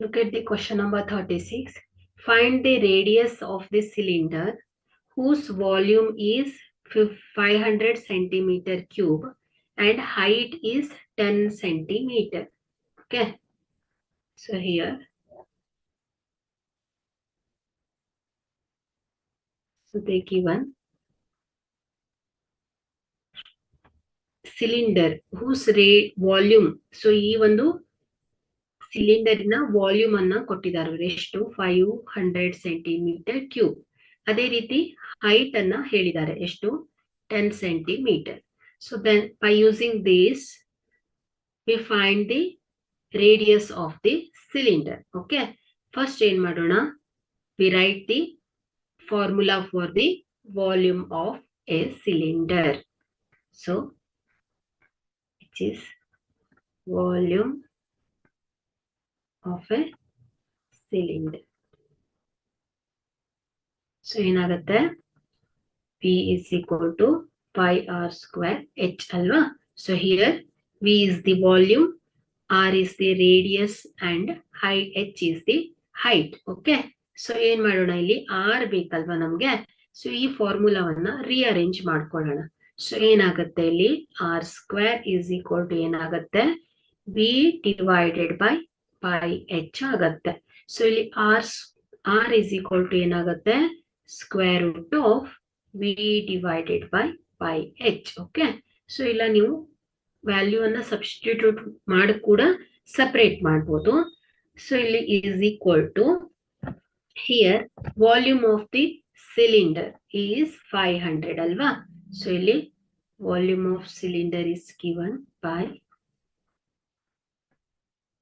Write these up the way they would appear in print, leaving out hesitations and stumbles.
Look at the question number 36. Find the radius of the cylinder whose volume is 500 centimeter cube and height is 10 centimeter. Okay. So here, so they given cylinder whose volume. So ಈ ಒಂದು ಸಿಲಿಂಡರಿನ volume ಅನ್ನ ಕೊಟ್ಟಿದ್ದಾರೆ ಎಷ್ಟು 500 centimetre cube. ಅದೇ ರೀತಿ height ಅನ್ನ ಹೇಳಿದ್ದಾರೆ ಎಷ್ಟು 10 centimetre. So then by using this we find the radius of the cylinder. Okay, first ಏನ್ ಮಾಡೋಣ, we write the formula for the volume of a cylinder. So it is volume of a cylinder. So ಏನಾಗುತ್ತೆ, V is equal to pi r square h ಅಲ್ವಾ. So here V is the volume, R is the radius and h is the height. Okay, so ಏನ್ ಮಾಡೋಣ, ಇಲ್ಲಿ R ಬೇಕಲ್ವಾ ನಮ್ಗೆ. So ಈ ಫಾರ್ಮುಲಾವನ್ನ rearrange ಮಾಡ್ಕೊಳ್ಳೋಣ. So ಏನಾಗುತ್ತೆ, ಇಲ್ಲಿ R square is equal to ಏನಾಗುತ್ತೆ, V divided by pi h ಆಗತ್ತೆ. ಸೊ ಇಲ್ಲಿ r is equal to ಏನಾಗುತ್ತೆ, square root of v divided by pi h. Okay, so ಇಲ್ಲ ನೀವು ವ್ಯಾಲ್ಯೂ ಅನ್ನ ಸಬ್ಸ್ಟಿಟ್ಯೂಟ್ ಮಾಡಿ ಕೂಡ ಸಪರೇಟ್ ಮಾಡ್ಬೋದು. ಸೊ ಇಲ್ಲಿ is equal to here volume of the cylinder is 500 ಅಲ್ವಾ. ಸೊ ಇಲ್ಲಿ volume of cylinder is given by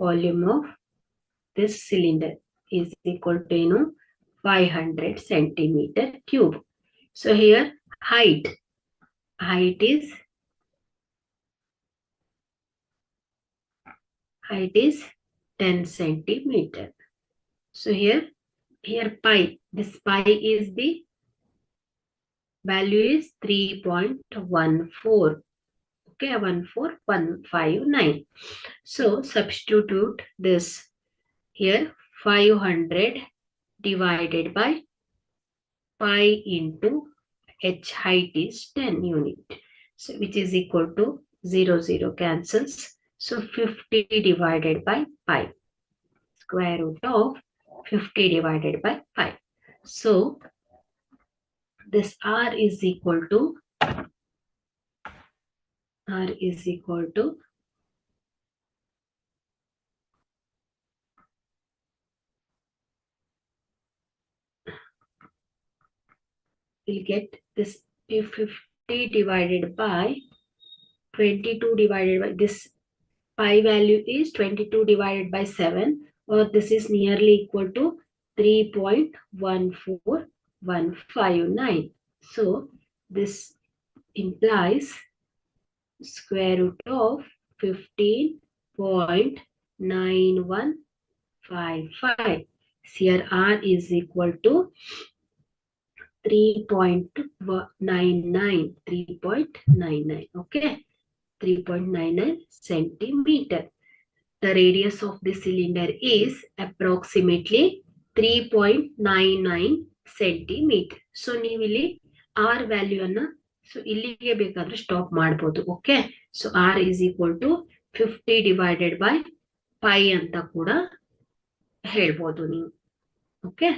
volume of this cylinder is equal to 500 centimeter cube. So here height is 10 centimeter. So here pi, this pi is the value is 3.14. Okay, 14159. So substitute this here, 500 divided by pi into h height is 10 unit. So which is equal to 0 cancels. So 50 divided by pi, square root of 50 divided by pi. So this R is equal to we'll get this 50 divided by 22 divided by this pi value is 22 divided by 7, or this is nearly equal to 3.14159. So this implies square root of 15.9155. Here R is equal to 3.99. Okay, 3.99 centimeter. The radius of the cylinder is approximately 3.99 centimeter. So ನೀವು ಇಲ್ಲಿ R value ಅನ್ನ so ಇಲ್ಲಿಗೆ ಬೇಕಾದ್ರೆ stop ಮಾಡಬಹುದು. Okay, so R is equal to 50 divided by pi ಅಂತ ಕೂಡ ಹೇಳ್ಬೋದು ನೀವು. ಓಕೆ,